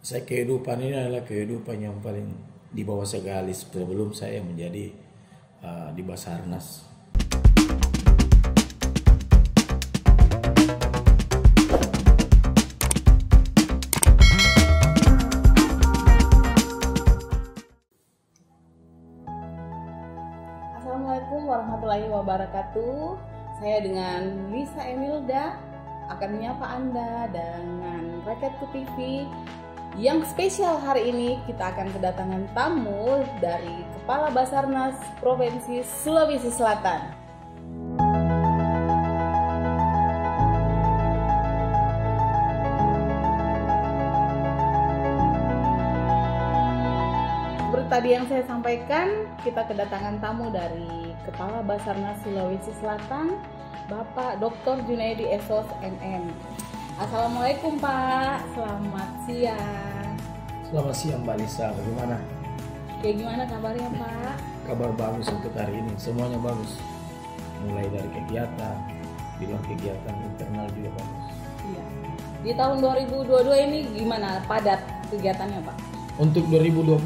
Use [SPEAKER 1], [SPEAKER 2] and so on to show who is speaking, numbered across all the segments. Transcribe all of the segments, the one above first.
[SPEAKER 1] Saya kehidupan ini adalah kehidupan yang paling di bawah segalis sebelum saya menjadi di Basarnas.
[SPEAKER 2] Assalamualaikum warahmatullahi wabarakatuh. Saya dengan Lisa Emilda akan menyapa Anda dengan Rakyatku TV. Yang spesial hari ini kita akan kedatangan tamu dari Kepala Basarnas Provinsi Sulawesi Selatan. Seperti tadi yang saya sampaikan, kita kedatangan tamu dari Kepala Basarnas Sulawesi Selatan, Bapak Dr. Junaidi Esos MM. Assalamualaikum Pak, selamat siang.
[SPEAKER 1] Selamat siang Mbak Lisa, bagaimana?
[SPEAKER 2] Gimana kabarnya Pak?
[SPEAKER 1] Kabar bagus untuk hari ini, semuanya bagus. Mulai dari kegiatan, bilang kegiatan internal juga bagus.
[SPEAKER 2] Iya. Di tahun 2022 ini gimana padat kegiatannya Pak?
[SPEAKER 1] Untuk 2022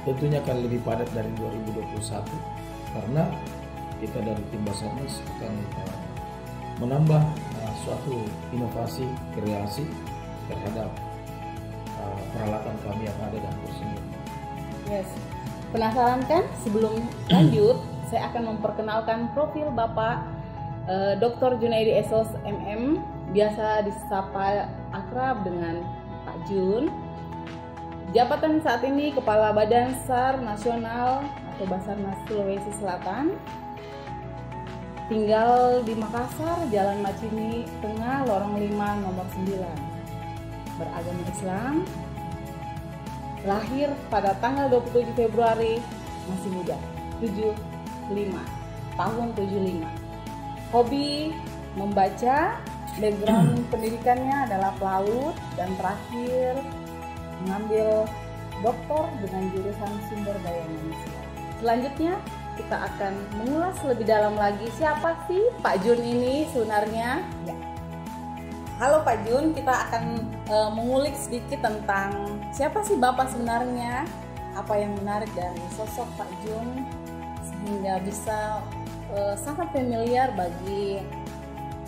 [SPEAKER 1] tentunya akan lebih padat dari 2021 karena kita dari tim Basarnas akan menambah suatu inovasi kreasi terhadap peralatan kami yang ada dan personil.
[SPEAKER 2] Yes. Penasaran kan? Sebelum lanjut, saya akan memperkenalkan profil Bapak Dr. Junaidi Esos MM, biasa disapa akrab dengan Pak Jun. Jabatan saat ini Kepala Badan SAR Nasional atau Basarnas Sulawesi Selatan. Tinggal di Makassar, Jalan Macini Tengah, Lorong 5, nomor 9. Beragama Islam. Lahir pada tanggal 27 Februari, masih muda, 75, tahun 75. Hobi membaca, background pendidikannya adalah pelaut, dan terakhir mengambil doktor dengan jurusan sumber daya manusia. Selanjutnya kita akan mengulas lebih dalam lagi siapa sih Pak Jun ini sebenarnya. Ya. Halo Pak Jun, kita akan mengulik sedikit tentang siapa sih Bapak sebenarnya, apa yang menarik dari sosok Pak Jun sehingga bisa sangat familiar bagi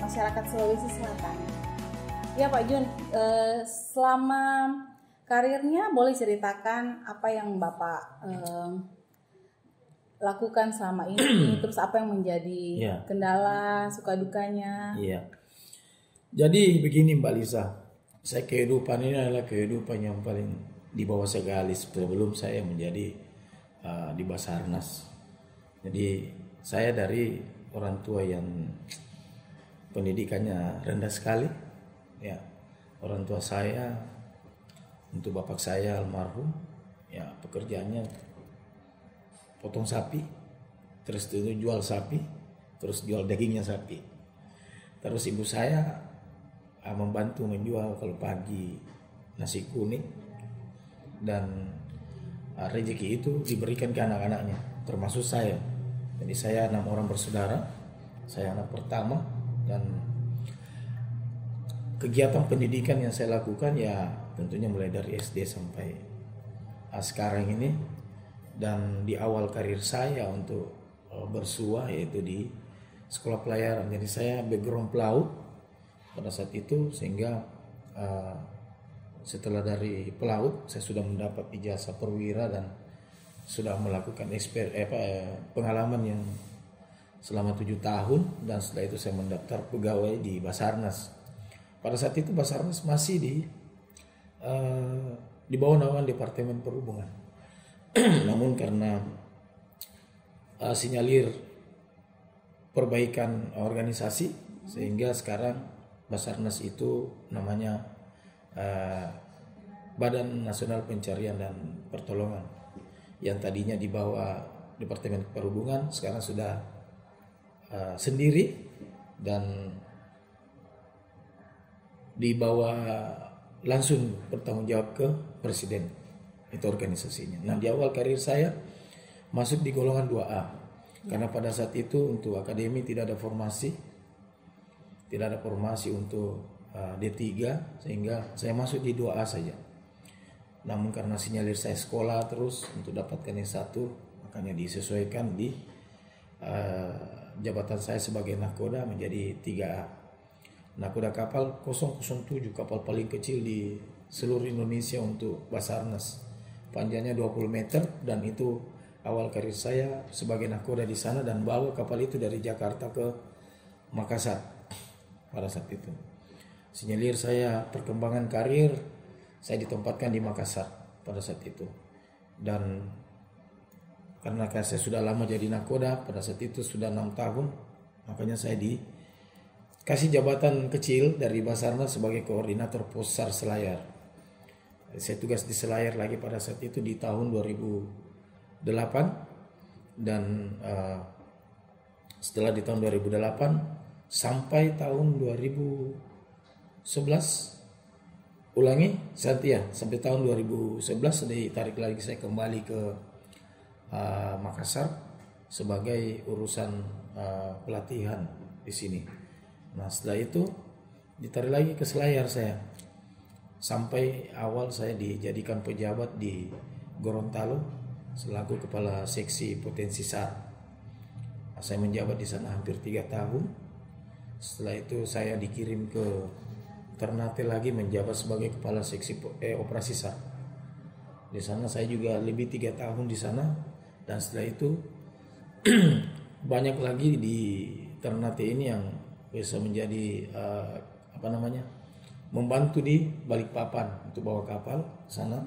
[SPEAKER 2] masyarakat Sulawesi Selatan. Ya Pak Jun, selama karirnya boleh ceritakan apa yang Bapak lakukan selama ini, terus apa yang menjadi kendala, suka dukanya?
[SPEAKER 1] Iya. Jadi begini Mbak Lisa, saya kehidupan ini adalah kehidupan yang paling di bawah segalis sebelum saya menjadi di Basarnas. Jadi saya dari orang tua yang pendidikannya rendah sekali. Ya, orang tua saya, untuk bapak saya almarhum, ya pekerjaannya potong sapi, terus itu jual sapi, terus jual dagingnya sapi. Terus ibu saya membantu menjual kalau pagi nasi kuning, dan rezeki itu diberikan ke anak-anaknya, termasuk saya. Jadi saya 6 orang bersaudara, saya anak pertama, dan kegiatan pendidikan yang saya lakukan ya tentunya mulai dari SD sampai sekarang ini. Dan di awal karir saya untuk bersua yaitu di sekolah pelayaran. Jadi saya background pelaut pada saat itu, sehingga setelah dari pelaut saya sudah mendapat ijazah perwira dan sudah melakukan pengalaman yang selama 7 tahun, dan setelah itu saya mendaftar pegawai di Basarnas. Pada saat itu Basarnas masih di bawah naungan Departemen Perhubungan. Namun karena sinyalir perbaikan organisasi, sehingga sekarang Basarnas itu namanya Badan Nasional Pencarian dan Pertolongan. Yang tadinya di bawah Departemen Perhubungan sekarang sudah sendiri dan di bawah langsung bertanggung jawab ke Presiden. Itu organisasinya. Nah, di awal karir saya masuk di golongan 2A. Karena pada saat itu untuk akademi tidak ada formasi. Tidak ada formasi untuk D3, sehingga saya masuk di 2A saja. Namun karena sinyalir saya sekolah terus untuk dapatkan S1, makanya disesuaikan di jabatan saya sebagai nakoda menjadi 3A. Nakoda kapal 007, kapal paling kecil di seluruh Indonesia untuk Basarnas. Panjangnya 20 meter dan itu awal karir saya sebagai nakoda di sana dan bawa kapal itu dari Jakarta ke Makassar pada saat itu. Sinyalir saya perkembangan karir, saya ditempatkan di Makassar pada saat itu. Dan karena saya sudah lama jadi nakoda, pada saat itu sudah 6 tahun, makanya saya dikasih jabatan kecil dari Basarnas sebagai koordinator Possar Selayar. Saya tugas di Selayar lagi pada saat itu di tahun 2008 dan setelah di tahun 2008 sampai tahun 2011 sampai tahun 2011 ditarik lagi saya kembali ke Makassar sebagai urusan pelatihan di sini. Nah setelah itu ditarik lagi ke Selayar saya sampai awal saya dijadikan pejabat di Gorontalo selaku kepala seksi potensi SAR. Saya menjabat di sana hampir 3 tahun. Setelah itu saya dikirim ke Ternate lagi menjabat sebagai kepala seksi operasi SAR. Di sana saya juga lebih 3 tahun di sana dan setelah itu banyak lagi di Ternate ini yang bisa menjadi membantu di Balikpapan untuk bawa kapal sana.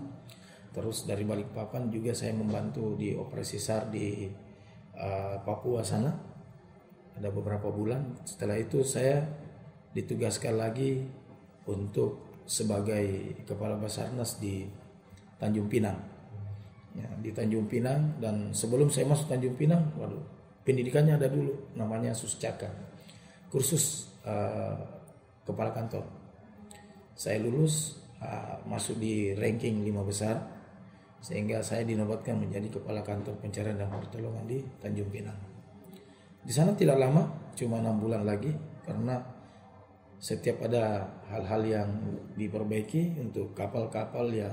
[SPEAKER 1] Terus dari Balikpapan juga saya membantu di operasi SAR di Papua sana ada beberapa bulan. Setelah itu saya ditugaskan lagi untuk sebagai kepala Basarnas di Tanjung Pinang. Ya, di Tanjung Pinang, dan sebelum saya masuk Tanjung Pinang, pendidikannya ada dulu namanya Suscaka, kursus kepala kantor. Saya lulus masuk di ranking 5 besar sehingga saya dinobatkan menjadi kepala kantor pencarian dan pertolongan di Tanjung Pinang. Di sana tidak lama, cuma 6 bulan lagi karena setiap ada hal-hal yang diperbaiki untuk kapal-kapal yang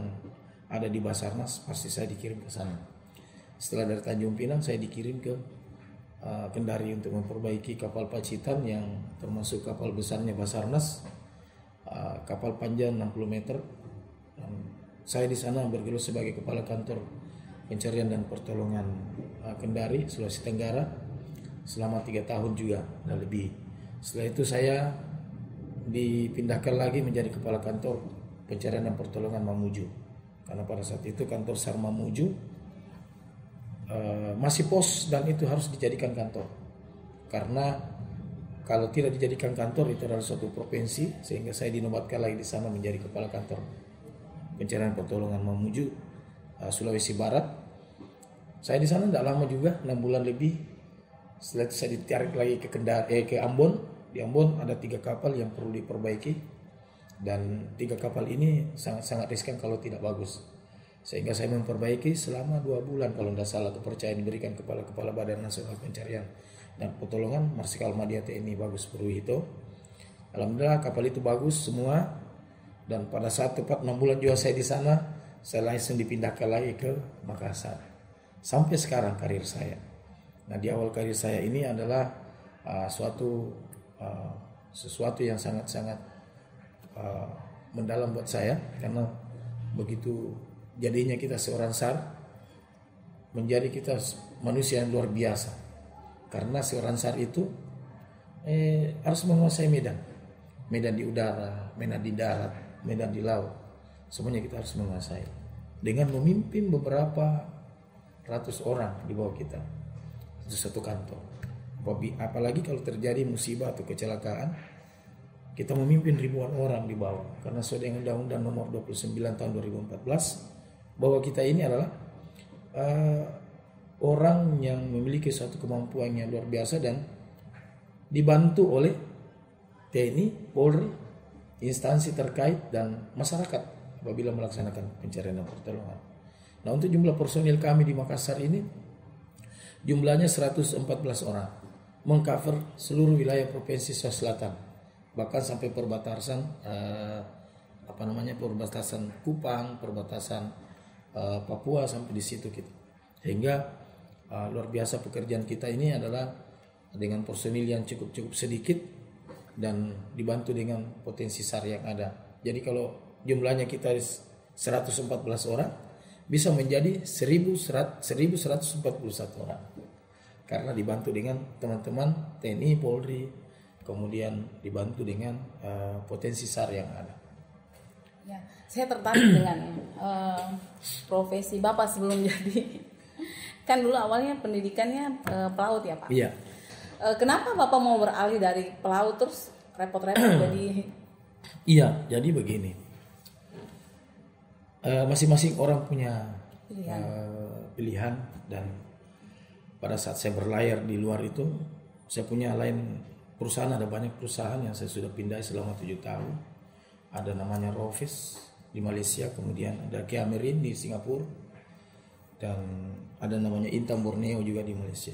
[SPEAKER 1] ada di Basarnas pasti saya dikirim ke sana. Setelah dari Tanjung Pinang saya dikirim ke Kendari untuk memperbaiki kapal Pacitan yang termasuk kapal besarnya Basarnas, kapal panjang 60 meter. Dan saya di sana bergelut sebagai kepala kantor pencarian dan pertolongan Kendari, Sulawesi Tenggara selama 3 tahun juga dan lebih. Setelah itu saya dipindahkan lagi menjadi kepala kantor pencarian dan pertolongan Mamuju, karena pada saat itu kantor SAR Mamuju masih pos dan itu harus dijadikan kantor, karena kalau tidak dijadikan kantor itu adalah suatu provinsi, sehingga saya dinobatkan lagi di sana menjadi kepala kantor pencarian pertolongan Mamuju Sulawesi Barat. Saya di sana tidak lama juga, 6 bulan lebih. Setelah itu saya ditarik lagi ke Ambon. Di Ambon ada 3 kapal yang perlu diperbaiki dan 3 kapal ini sangat riskan kalau tidak bagus, sehingga saya memperbaiki selama 2 bulan kalau tidak salah. Kepercayaan diberikan kepala Badan Nasional Pencarian dan Pertolongan Marsikal Madya TNI Bagus Purwito. Alhamdulillah kapal itu bagus semua, dan pada saat tepat 6 bulan juga saya di sana, saya langsung dipindahkan lagi ke Makassar sampai sekarang karir saya. Nah di awal karir saya ini adalah sesuatu yang sangat-sangat mendalam buat saya, karena begitu jadinya kita seorang SAR menjadi kita manusia yang luar biasa, karena seorang SAR itu harus menguasai medan di udara, medan di darat, medan di laut, semuanya kita harus menguasai dengan memimpin beberapa ratus orang di bawah kita itu satu kantor. Apalagi kalau terjadi musibah atau kecelakaan, kita memimpin ribuan orang di bawah, karena sesuai dengan Undang-Undang Nomor 29 Tahun 2014 bahwa kita ini adalah orang yang memiliki suatu kemampuan yang luar biasa dan dibantu oleh TNI, Polri, instansi terkait dan masyarakat apabila melaksanakan pencarian dan pertolongan. Nah untuk jumlah personil kami di Makassar ini jumlahnya 114 orang, mengcover seluruh wilayah Provinsi Sulawesi Selatan, bahkan sampai perbatasan perbatasan Kupang, perbatasan Papua sampai di situ kita. Sehingga luar biasa pekerjaan kita ini adalah dengan personil yang cukup sedikit dan dibantu dengan potensi SAR yang ada. Jadi kalau jumlahnya kita 114 orang bisa menjadi 1141 orang. Karena dibantu dengan teman-teman TNI, Polri, kemudian dibantu dengan potensi SAR yang ada.
[SPEAKER 2] Ya, saya tertarik dengan profesi Bapak sebelum jadi. Kan dulu awalnya pendidikannya pelaut ya Pak?
[SPEAKER 1] Iya.
[SPEAKER 2] Kenapa Bapak mau beralih dari pelaut terus repot-repot jadi?
[SPEAKER 1] Iya, jadi begini. Masing-masing orang punya pilihan dan pada saat saya berlayar di luar itu saya punya lain perusahaan, ada banyak perusahaan yang saya sudah pindah selama 7 tahun. Ada namanya Rofis di Malaysia, kemudian ada Keamerin di Singapura, dan ada namanya Intam Borneo juga di Malaysia.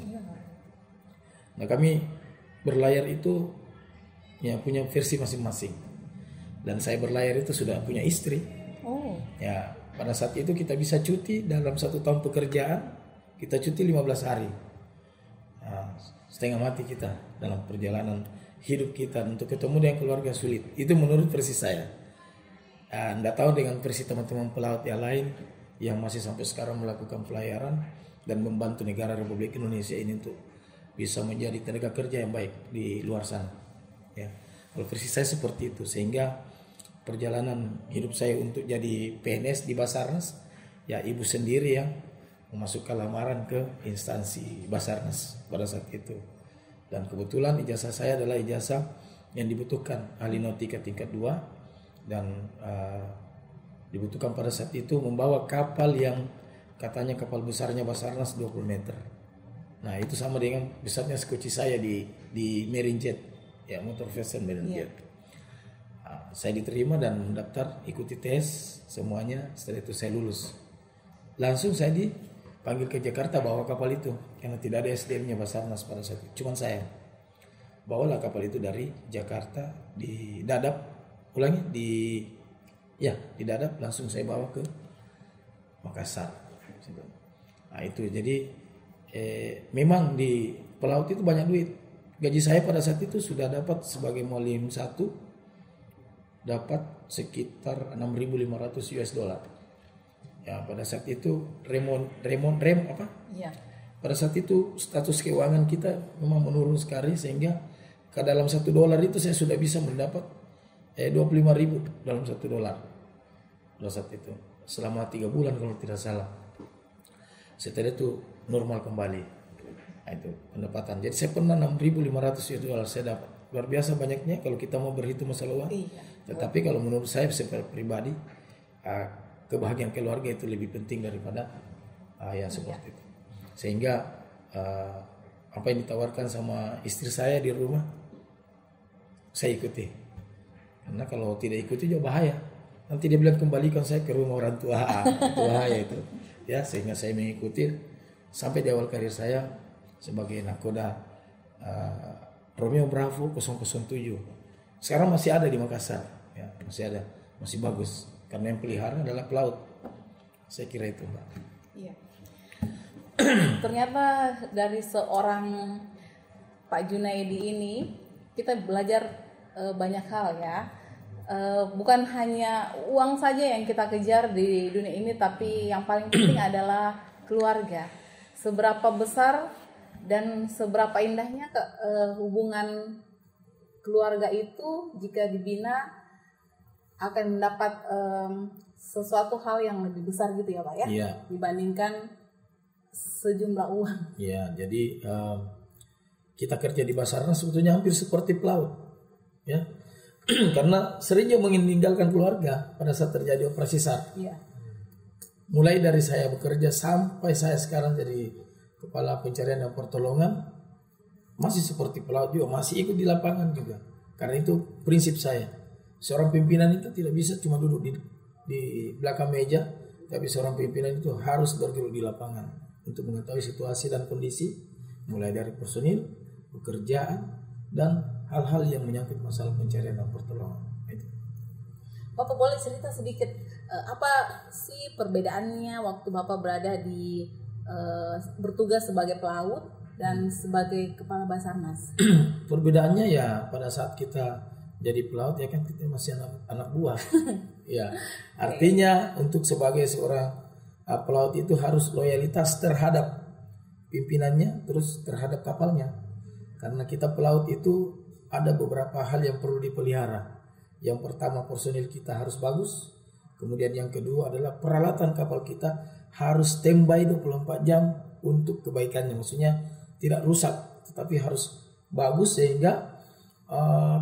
[SPEAKER 1] Nah kami berlayar itu ya punya versi masing-masing, dan saya berlayar itu sudah punya istri. Ya pada saat itu kita bisa cuti dalam 1 tahun pekerjaan, kita cuti 15 hari. Nah, setengah mati kita dalam perjalanan hidup kita untuk ketemu dengan keluarga sulit. Itu menurut versi saya. Anda tahu dengan versi teman-teman pelaut yang lain yang masih sampai sekarang melakukan pelayaran dan membantu negara Republik Indonesia ini untuk bisa menjadi tenaga kerja yang baik di luar sana. Ya, kalau versi saya seperti itu, sehingga perjalanan hidup saya untuk jadi PNS di Basarnas, ya ibu sendiri yang memasukkan lamaran ke instansi Basarnas pada saat itu. Dan kebetulan ijazah saya adalah ijazah yang dibutuhkan ahli nautika tingkat 2 dan dibutuhkan pada saat itu membawa kapal yang katanya kapal besarnya Basarnas 20 meter. Nah itu sama dengan besarnya skoci saya di Marine Jet, ya motor vessel Marine Jet. Saya diterima dan mendaftar, ikuti tes semuanya. Setelah itu saya lulus. Langsung saya dipanggil ke Jakarta bawa kapal itu karena tidak ada SDM-nya Basarnas pada saat itu. Cuman saya bawalah kapal itu dari Jakarta di Dadap, di Dadap, langsung saya bawa ke Makassar. Nah itu jadi memang di pelaut itu banyak duit. Gaji saya pada saat itu sudah dapat sebagai mualim 1 dapat sekitar 6.500 US dollar. Ya pada saat itu rem apa? Iya. Pada saat itu status keuangan kita memang menurun sekali, sehingga ke dalam $1 itu saya sudah bisa mendapat 25.000 dalam $1 pada saat itu selama 3 bulan kalau tidak salah. Setelah itu normal kembali. Nah, itu pendapatan. Jadi saya pernah 6.500 US dollar saya dapat. Luar biasa banyaknya kalau kita mau berhitung masalah uang. Iya. Tetapi kalau menurut saya secara pribadi kebahagiaan keluarga itu lebih penting daripada yang seperti itu. Sehingga apa yang ditawarkan sama istri saya di rumah saya ikuti. Karena kalau tidak ikuti juga bahaya. Nanti dia bilang kembalikan saya ke rumah orang tua. Itu bahaya itu. Ya, sehingga saya mengikuti sampai di awal karir saya sebagai nakoda Romeo Bravo 007. Sekarang masih ada di Makassar, ya, masih ada, masih bagus karena yang pelihara adalah pelaut. Saya kira itu, Mbak.
[SPEAKER 2] Iya. Ternyata dari seorang Pak Junaidi ini kita belajar banyak hal ya. Bukan hanya uang saja yang kita kejar di dunia ini, tapi yang paling penting adalah keluarga. Seberapa besar dan seberapa indahnya hubungan keluarga itu jika dibina akan mendapat sesuatu hal yang lebih besar gitu ya Pak ya,
[SPEAKER 1] iya,
[SPEAKER 2] dibandingkan sejumlah uang.
[SPEAKER 1] Iya, jadi kita kerja di Basarnas sebetulnya hampir seperti pelaut, ya. Karena seringnya meninggalkan keluarga pada saat terjadi operasi SAR.
[SPEAKER 2] Iya.
[SPEAKER 1] Mulai dari saya bekerja sampai saya sekarang jadi kepala pencarian dan pertolongan, masih seperti pelaut juga, masih ikut di lapangan juga. Karena itu prinsip saya. Seorang pimpinan itu tidak bisa cuma duduk di belakang meja, tapi seorang pimpinan itu harus bergerak di lapangan untuk mengetahui situasi dan kondisi, mulai dari personil, pekerjaan, dan hal-hal yang menyangkut masalah pencarian dan pertolongan. Itu.
[SPEAKER 2] Bapak boleh cerita sedikit apa sih perbedaannya waktu Bapak berada di bertugas sebagai pelaut dan sebagai kepala Basarnas?
[SPEAKER 1] Perbedaannya ya pada saat kita jadi pelaut ya kan kita masih anak buah. Ya, artinya untuk sebagai seorang pelaut itu harus loyalitas terhadap pimpinannya, terus terhadap kapalnya. Karena kita pelaut itu ada beberapa hal yang perlu dipelihara. Yang pertama, personil kita harus bagus. Kemudian yang kedua adalah peralatan kapal kita harus standby 24 jam untuk kebaikannya. Maksudnya tidak rusak, tetapi harus bagus sehingga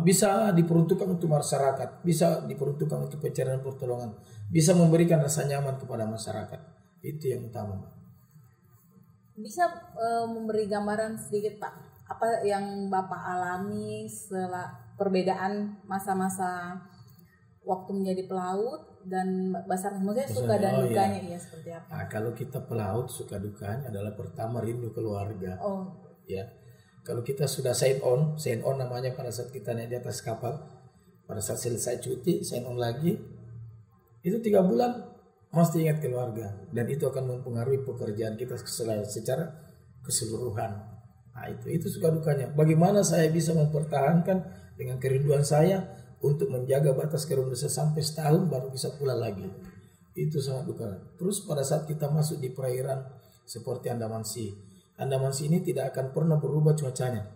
[SPEAKER 1] bisa diperuntukkan untuk masyarakat, bisa diperuntukkan untuk pencarian pertolongan, bisa memberikan rasa nyaman kepada masyarakat. Itu yang utama.
[SPEAKER 2] Bisa memberi gambaran sedikit Pak, apa yang Bapak alami setelah perbedaan masa-masa waktu menjadi pelaut dan Basarnas, maksudnya suka dan dukanya ya seperti apa?
[SPEAKER 1] Nah, kalau kita pelaut suka dukanya adalah pertama rindu keluarga. Ya. Kalau kita sudah sign on namanya pada saat kita naik di atas kapal, pada saat selesai cuti sign on lagi, itu 3 bulan mesti ingat keluarga dan itu akan mempengaruhi pekerjaan kita secara keseluruhan. Nah, itu suka dukanya. Bagaimana saya bisa mempertahankan dengan kerinduan saya untuk menjaga batas kerumusan sampai setahun baru bisa pulang lagi. Itu sangat duka. Terus pada saat kita masuk di perairan seperti Andaman Sea ini tidak akan pernah berubah cuacanya.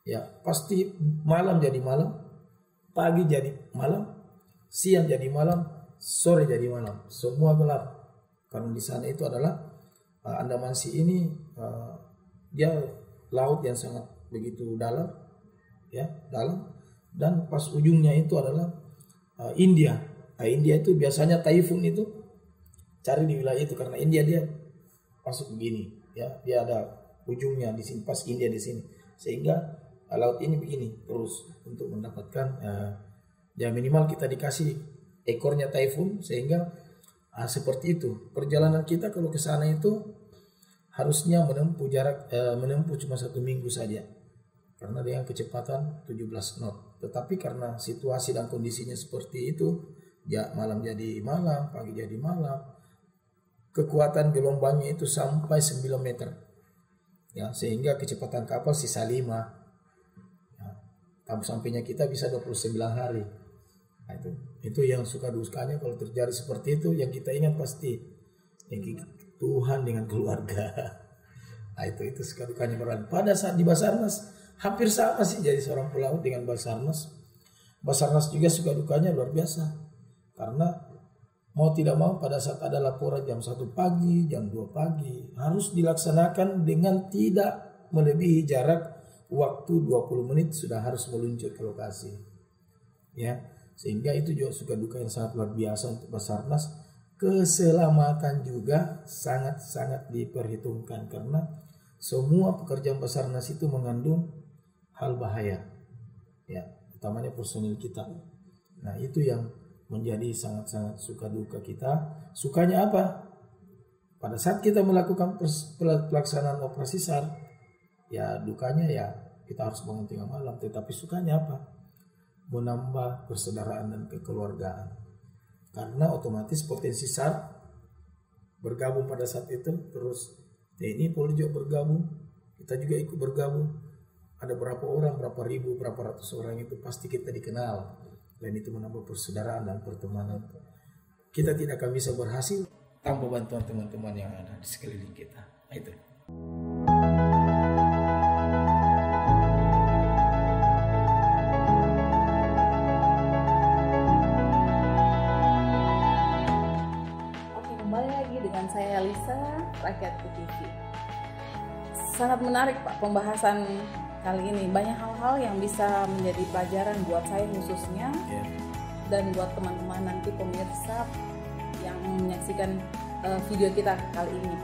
[SPEAKER 1] Ya, pasti malam jadi malam, pagi jadi malam, siang jadi malam, sore jadi malam, semua gelap. Karena di sana itu adalah Andaman Sea ini dia laut yang sangat begitu dalam, ya dalam. Dan pas ujungnya itu adalah India. India itu biasanya taifun itu cari di wilayah itu karena India dia masuk begini. Ya, dia ada ujungnya di sini, pas India di sini, sehingga laut ini begini terus untuk mendapatkan ya minimal kita dikasih ekornya taifun sehingga seperti itu perjalanan kita kalau ke sana itu harusnya menempuh jarak menempuh cuma 1 minggu saja karena dengan kecepatan 17 knot. Tetapi karena situasi dan kondisinya seperti itu, ya malam jadi malam, pagi jadi malam. Kekuatan gelombangnya itu sampai 9 meter. Ya, sehingga kecepatan kapal sisa 5. Ya, sampainya kita bisa 29 hari. Nah, itu yang suka dukanya kalau terjadi seperti itu, yang kita ingat pasti Tuhan dengan keluarga. Nah, itu suka dukanya berat. Pada saat di Basarnas hampir sama sih jadi seorang pelaut dengan Basarnas. Basarnas juga suka dukanya luar biasa. Karena mau tidak mau pada saat ada laporan jam 1 pagi, jam 2 pagi harus dilaksanakan dengan tidak melebihi jarak waktu 20 menit sudah harus meluncur ke lokasi. Ya, sehingga itu juga suka duka yang sangat luar biasa untuk Basarnas. Keselamatan juga sangat-sangat diperhitungkan karena semua pekerjaan Basarnas itu mengandung hal bahaya. Ya, utamanya personil kita. Nah, itu yang menjadi sangat-sangat suka duka kita. Sukanya apa? Pada saat kita melakukan pelaksanaan operasi SAR, ya dukanya ya kita harus bangun tengah malam. Tetapi sukanya apa? Menambah persaudaraan dan kekeluargaan. Karena otomatis potensi SAR bergabung pada saat itu, terus TNI Polri juga bergabung, kita juga ikut bergabung. Ada berapa orang, berapa ribu, berapa ratus orang itu pasti kita dikenal. Dan itu menambah persaudaraan dan pertemanan. Kita tidak akan bisa berhasil tanpa bantuan teman-teman yang ada di sekeliling kita. Itu.
[SPEAKER 2] Oke, kembali lagi dengan saya Lisa, Rakyat TV. Sangat menarik Pak pembahasan kali ini, banyak hal-hal yang bisa menjadi pelajaran buat saya khususnya dan buat teman-teman nanti pemirsa yang menyaksikan video kita kali ini.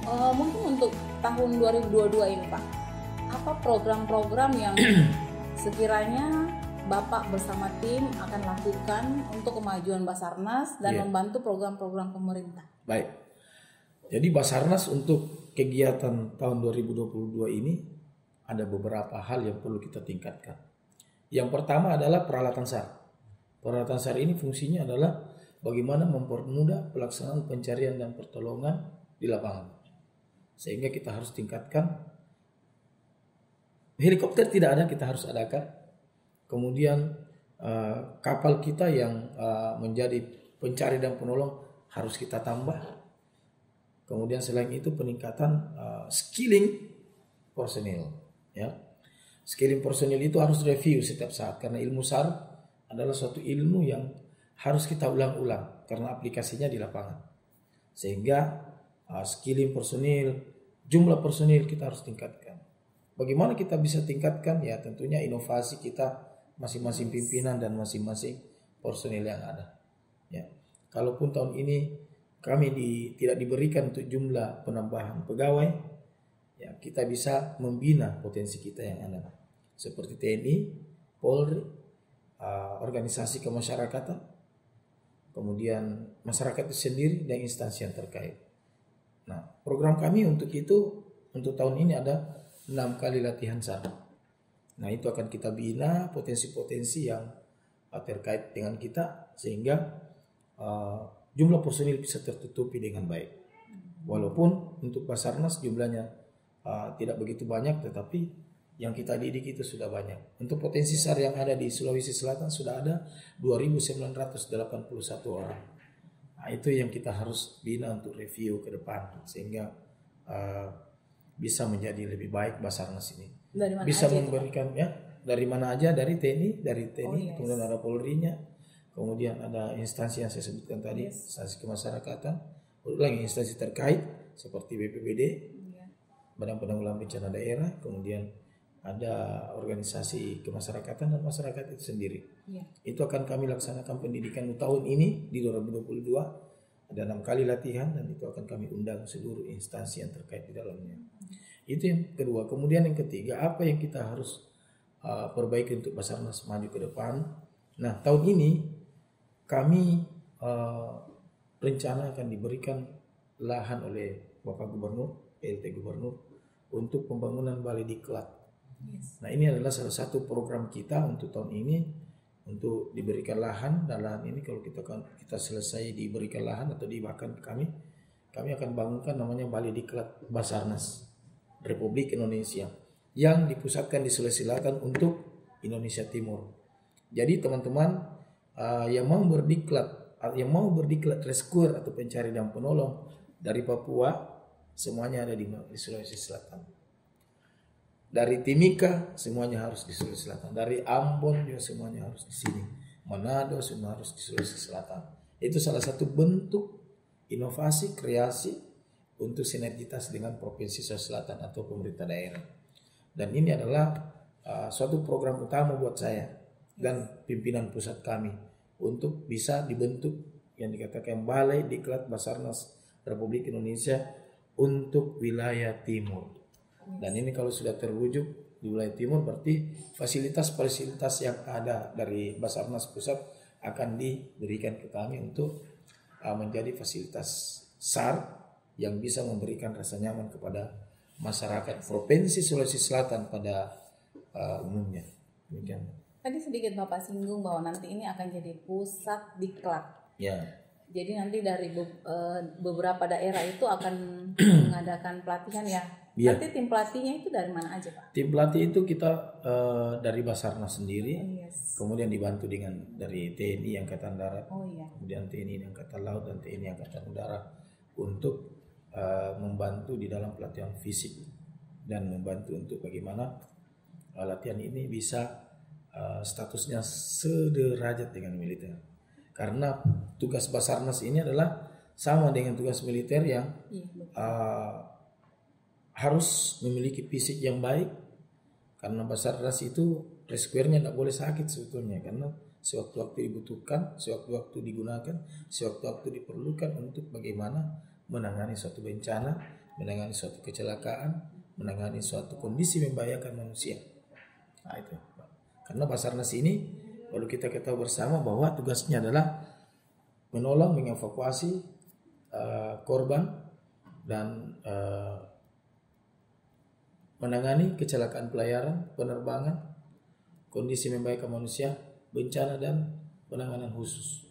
[SPEAKER 2] Mungkin untuk tahun 2022 ini Pak, apa program-program yang sekiranya Bapak bersama tim akan lakukan untuk kemajuan Basarnas dan membantu program-program pemerintah?
[SPEAKER 1] Baik, jadi Basarnas untuk kegiatan tahun 2022 ini ada beberapa hal yang perlu kita tingkatkan. Yang pertama adalah peralatan SAR. Peralatan SAR ini fungsinya adalah bagaimana mempermudah pelaksanaan pencarian dan pertolongan di lapangan. Sehingga kita harus tingkatkan, helikopter tidak ada, kita harus adakan. Kemudian kapal kita yang menjadi pencari dan penolong harus kita tambah. Kemudian selain itu peningkatan skilling personil, ya. Skilling personil itu harus review setiap saat karena ilmu SAR adalah suatu ilmu yang harus kita ulang-ulang karena aplikasinya di lapangan. Sehingga skilling personil, jumlah personil kita harus tingkatkan. Bagaimana kita bisa tingkatkan? Ya tentunya inovasi kita masing-masing pimpinan dan masing-masing personil yang ada. Ya. Kalaupun tahun ini kami tidak diberikan untuk jumlah penambahan pegawai, ya kita bisa membina potensi kita yang ada. Seperti TNI, Polri, organisasi kemasyarakatan, kemudian masyarakat itu sendiri dan instansi yang terkait. Nah, program kami untuk itu, untuk tahun ini ada 6 kali latihan SAR. Nah, itu akan kita bina potensi-potensi yang terkait dengan kita sehingga jumlah personil bisa tertutupi dengan baik. Walaupun untuk Basarnas jumlahnya tidak begitu banyak, tetapi yang kita didik itu sudah banyak. Untuk potensi SAR yang ada di Sulawesi Selatan sudah ada 2.981 orang. Nah, itu yang kita harus bina untuk review ke depan sehingga bisa menjadi lebih baik Basarnas ini.
[SPEAKER 2] Dari mana
[SPEAKER 1] bisa
[SPEAKER 2] aja
[SPEAKER 1] memberikan ya dari mana aja, dari TNI,
[SPEAKER 2] yes.
[SPEAKER 1] Kemudian ada Polri-nya, kemudian ada instansi yang saya sebutkan tadi, instansi kemasyarakatan, lagi instansi terkait seperti BPBD, Badan Penanggulangan Bencana Daerah, kemudian ada organisasi kemasyarakatan dan masyarakat itu sendiri. Itu akan kami laksanakan pendidikan tahun ini di 2022. Ada 6 kali latihan dan itu akan kami undang seluruh instansi yang terkait di dalamnya. Itu yang kedua. Kemudian yang ketiga, apa yang kita harus perbaiki untuk Basarnas maju ke depan. Nah, tahun ini kami rencana akan diberikan lahan oleh Bapak Gubernur, PLT Gubernur untuk pembangunan Balai Diklat. Nah, ini adalah salah satu program kita untuk tahun ini untuk diberikan lahan, dan lahan ini kalau kita selesai diberikan lahan atau dibahkan kami akan bangunkan namanya Balai Diklat Basarnas Republik Indonesia yang dipusatkan di Sulawesi Selatan untuk Indonesia Timur. Jadi teman-teman yang mau berdiklat rescuer atau pencari dan penolong dari Papua semuanya ada di Sulawesi Selatan. Dari Timika semuanya harus di Sulawesi Selatan. Dari Ambon juga semuanya harus di sini. Manado semua harus di Sulawesi Selatan. Itu salah satu bentuk inovasi kreasi untuk sinergitas dengan Provinsi Sulawesi Selatan atau pemerintah daerah. Dan ini adalah suatu program utama buat saya dan pimpinan pusat kami untuk bisa dibentuk yang dikatakan Balai Diklat Basarnas Republik Indonesia untuk wilayah timur. Dan ini kalau sudah terwujud di wilayah timur berarti fasilitas-fasilitas yang ada dari Basarnas pusat akan diberikan ke kami untuk menjadi fasilitas SAR yang bisa memberikan rasa nyaman kepada masyarakat Provinsi Sulawesi Selatan pada umumnya. Demikian.
[SPEAKER 2] Tadi sedikit Bapak singgung bahwa nanti ini akan jadi pusat diklat.
[SPEAKER 1] Ya.
[SPEAKER 2] Jadi nanti dari beberapa daerah itu akan mengadakan pelatihan ya. Nanti tim pelatihnya itu dari mana aja Pak?
[SPEAKER 1] Tim pelatih itu kita dari Basarnas sendiri, kemudian dibantu dari TNI Angkatan Darat, kemudian TNI Angkatan Laut dan TNI Angkatan Udara untuk membantu di dalam pelatihan fisik dan membantu untuk bagaimana latihan ini bisa statusnya sederajat dengan militer. Karena tugas Basarnas ini adalah sama dengan tugas militer yang harus memiliki fisik yang baik, karena Basarnas itu rescuernya tidak boleh sakit sebetulnya, karena sewaktu-waktu dibutuhkan, sewaktu-waktu digunakan, sewaktu-waktu diperlukan untuk bagaimana menangani suatu bencana, menangani suatu kecelakaan, menangani suatu kondisi membahayakan manusia. Nah itu, karena Basarnas ini lalu kita ketahui bersama bahwa tugasnya adalah menolong, mengevakuasi korban dan menangani kecelakaan pelayaran, penerbangan, kondisi membahayakan manusia, bencana dan penanganan khusus.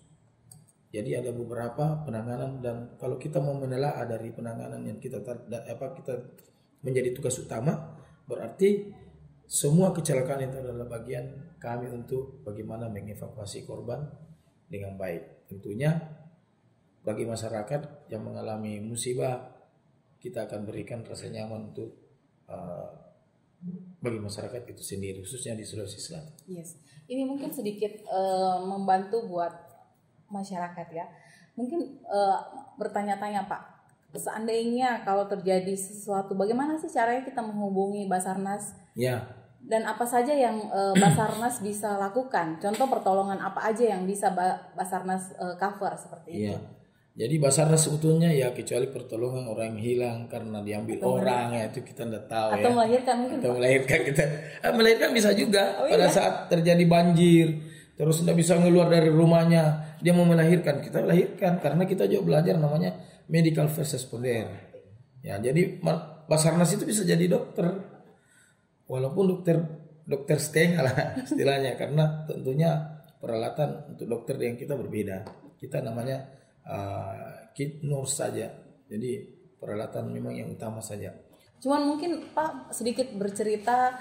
[SPEAKER 1] Jadi ada beberapa penanganan, dan kalau kita mau menelaah dari penanganan yang kita menjadi tugas utama, berarti semua kecelakaan itu adalah bagian kami untuk bagaimana mengevakuasi korban dengan baik. Tentunya bagi masyarakat yang mengalami musibah, kita akan berikan rasa nyaman untuk bagi masyarakat itu sendiri, khususnya di Sulawesi Selatan.
[SPEAKER 2] Yes, ini mungkin sedikit membantu buat masyarakat ya. Mungkin bertanya-tanya Pak, seandainya kalau terjadi sesuatu, bagaimana sih caranya kita menghubungi Basarnas?
[SPEAKER 1] Ya.
[SPEAKER 2] Dan apa saja yang Basarnas bisa lakukan? Contoh pertolongan apa aja yang bisa Basarnas cover seperti itu?
[SPEAKER 1] Ya. Jadi Basarnas sebetulnya ya kecuali pertolongan orang yang hilang karena diambil orang ya, itu kita tidak tahu.
[SPEAKER 2] Atau
[SPEAKER 1] ya.
[SPEAKER 2] melahirkan mungkin.
[SPEAKER 1] Atau melahirkan kita. Melahirkan bisa juga pada
[SPEAKER 2] iya?
[SPEAKER 1] saat terjadi banjir, terus tidak bisa keluar dari rumahnya, dia mau melahirkan, kita lahirkan karena kita juga belajar namanya medical first responder. Ya, jadi Basarnas itu bisa jadi dokter, walaupun dokter setengah lah istilahnya, karena tentunya peralatan untuk dokter yang kita berbeda. Kita namanya kit nurse saja, jadi peralatan memang yang utama saja.
[SPEAKER 2] Cuman mungkin Pak sedikit bercerita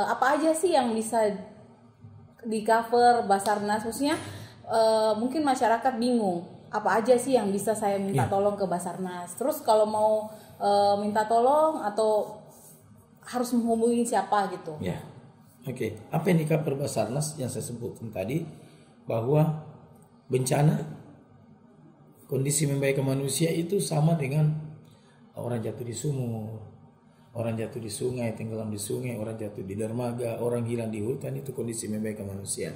[SPEAKER 2] apa aja sih yang bisa di cover Basarnas, khususnya mungkin masyarakat bingung apa aja sih yang bisa saya minta tolong ke Basarnas. Terus kalau mau minta tolong atau harus menghubungi siapa gitu.
[SPEAKER 1] Ya, oke. Apa yang di cover Basarnas yang saya sebutkan tadi, bahwa bencana kondisi membahayakan manusia itu sama dengan orang jatuh di sumur, orang jatuh di sungai, tenggelam di sungai, orang jatuh di dermaga, orang hilang di hutan, itu kondisi membahayakan manusia.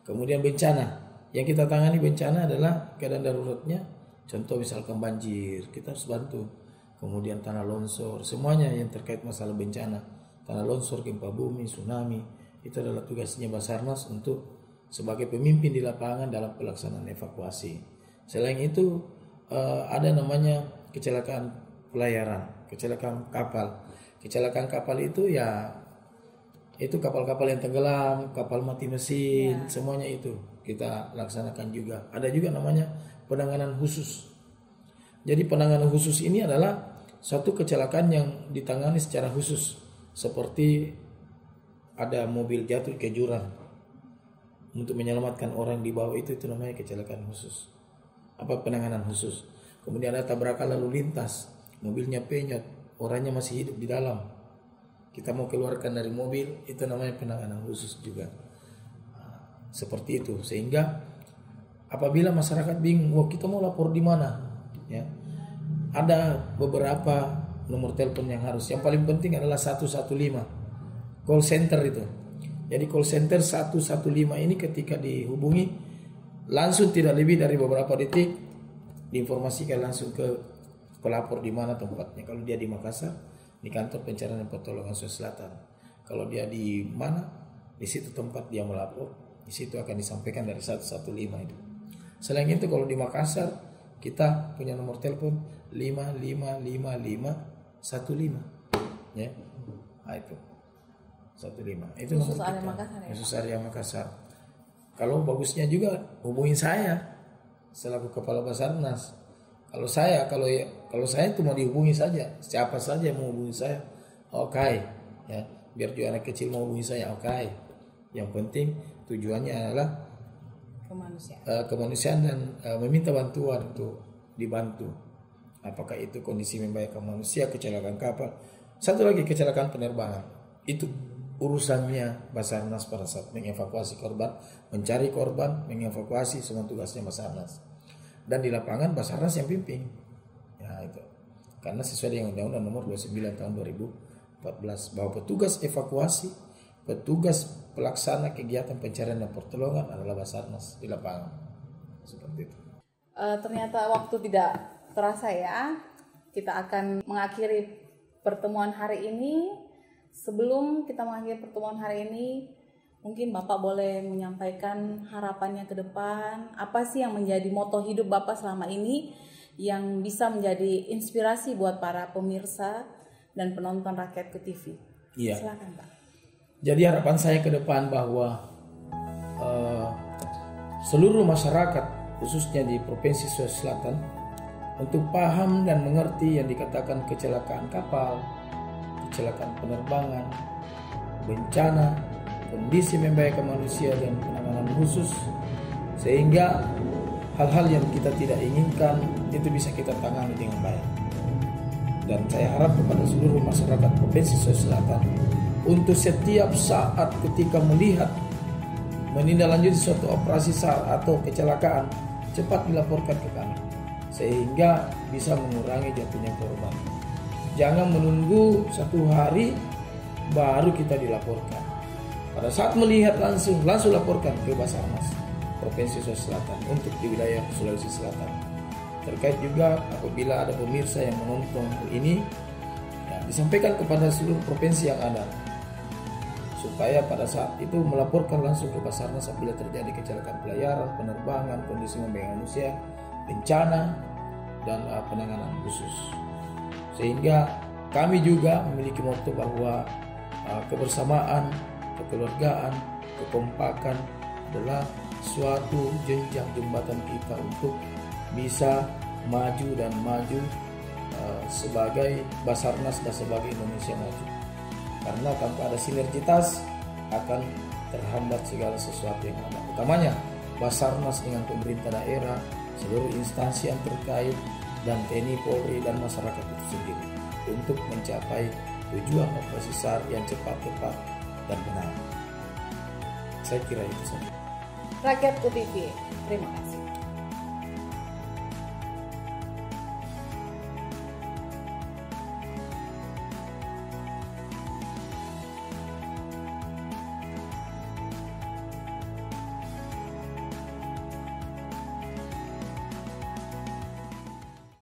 [SPEAKER 1] Kemudian bencana, yang kita tangani bencana adalah keadaan daruratnya, contoh misalkan banjir, kita harus bantu. Kemudian tanah longsor, semuanya yang terkait masalah bencana, tanah longsor, gempa bumi, tsunami, itu adalah tugasnya Basarnas untuk sebagai pemimpin di lapangan dalam pelaksanaan evakuasi. Selain itu ada namanya kecelakaan pelayaran, kecelakaan kapal. Kecelakaan kapal itu ya itu kapal-kapal yang tenggelam, kapal mati mesin, semuanya itu kita laksanakan juga. Ada juga namanya penanganan khusus. Jadi penanganan khusus ini adalah suatu kecelakaan yang ditangani secara khusus, seperti ada mobil jatuh ke jurang, untuk menyelamatkan orang di bawah itu namanya kecelakaan khusus. Apa penanganan khusus. Kemudian ada tabrakan lalu lintas, mobilnya penyot, orangnya masih hidup di dalam, kita mau keluarkan dari mobil, itu namanya penanganan khusus juga. Seperti itu, sehingga apabila masyarakat bingung, wah kita mau lapor di mana, ya, ada beberapa nomor telepon yang harus. Yang paling penting adalah 115, call center itu. Jadi call center 115 ini ketika dihubungi langsung tidak lebih dari beberapa detik diinformasikan langsung ke pelapor di mana tempatnya. Kalau dia di Makassar, di kantor pencarian dan pertolongan Sulawesi Selatan. Kalau dia di mana, di situ tempat dia melapor, di situ akan disampaikan dari 115 itu. Selain itu kalau di Makassar, kita punya nomor telepon 555515, ya. Nah, itu 15. Itu
[SPEAKER 2] khusus
[SPEAKER 1] nomor
[SPEAKER 2] area
[SPEAKER 1] kita.
[SPEAKER 2] Makassar, ya?
[SPEAKER 1] Khusus area Makassar. Kalau bagusnya juga hubungin saya selaku kepala Basarnas. Kalau saya itu mau dihubungi saja, siapa saja yang mau hubungi saya, oke, ya. Biar juga anak kecil mau hubungi saya, oke. Yang penting tujuannya adalah kemanusiaan dan meminta bantuan untuk dibantu. Apakah itu kondisi membahayakan manusia, kecelakaan kapal, satu lagi kecelakaan penerbangan. Itu urusannya Basarnas pada saat mengevakuasi korban, mencari korban, mengevakuasi, semua tugasnya Basarnas. Dan di lapangan Basarnas yang pimpin. Ya itu. Karena sesuai dengan Undang-Undang Nomor 29 Tahun 2014 bahwa petugas evakuasi, petugas pelaksana kegiatan pencarian dan pertolongan adalah Basarnas di lapangan. Seperti itu.
[SPEAKER 2] Ternyata waktu tidak terasa ya. Kita akan mengakhiri pertemuan hari ini. Sebelum kita mengakhiri pertemuan hari ini, mungkin Bapak boleh menyampaikan harapannya ke depan. Apa sih yang menjadi moto hidup Bapak selama ini yang bisa menjadi inspirasi buat para pemirsa dan penonton Rakyatku TV?
[SPEAKER 1] Iya.
[SPEAKER 2] Silakan Pak.
[SPEAKER 1] Jadi harapan saya ke depan bahwa seluruh masyarakat khususnya di Provinsi Sulawesi Selatan untuk paham dan mengerti yang dikatakan kecelakaan kapal, kecelakaan penerbangan, bencana, kondisi membahayakan manusia dan penanganan khusus, sehingga hal-hal yang kita tidak inginkan itu bisa kita tangani dengan baik. Dan saya harap kepada seluruh masyarakat Provinsi Sulawesi Selatan untuk setiap saat ketika melihat menindaklanjuti suatu operasi SAR atau kecelakaan, cepat dilaporkan ke kami sehingga bisa mengurangi jatuhnya korban. Jangan menunggu 1 hari baru kita dilaporkan. Pada saat melihat langsung laporkan ke Basarnas Provinsi Sulawesi Selatan untuk di wilayah Sulawesi Selatan. Terkait juga apabila ada pemirsa yang menonton ini, ya, disampaikan kepada seluruh provinsi yang ada, supaya pada saat itu melaporkan langsung ke Basarnas apabila terjadi kecelakaan pelayaran, penerbangan, kondisi membahayakan manusia, bencana, dan penanganan khusus. Sehingga kami juga memiliki motto bahwa kebersamaan, kekeluargaan, kekompakan adalah suatu jenjang jembatan kita untuk bisa maju sebagai Basarnas dan sebagai Indonesia maju. Karena tanpa ada sinergitas akan terhambat segala sesuatu yang ada. Utamanya Basarnas dengan pemerintah daerah, seluruh instansi yang terkait, dan TNI, Polri, dan masyarakat itu sendiri untuk mencapai tujuan operasi SAR yang cepat, tepat, dan benar. Saya kira itu saja.
[SPEAKER 2] Rakyatku TV, terima kasih.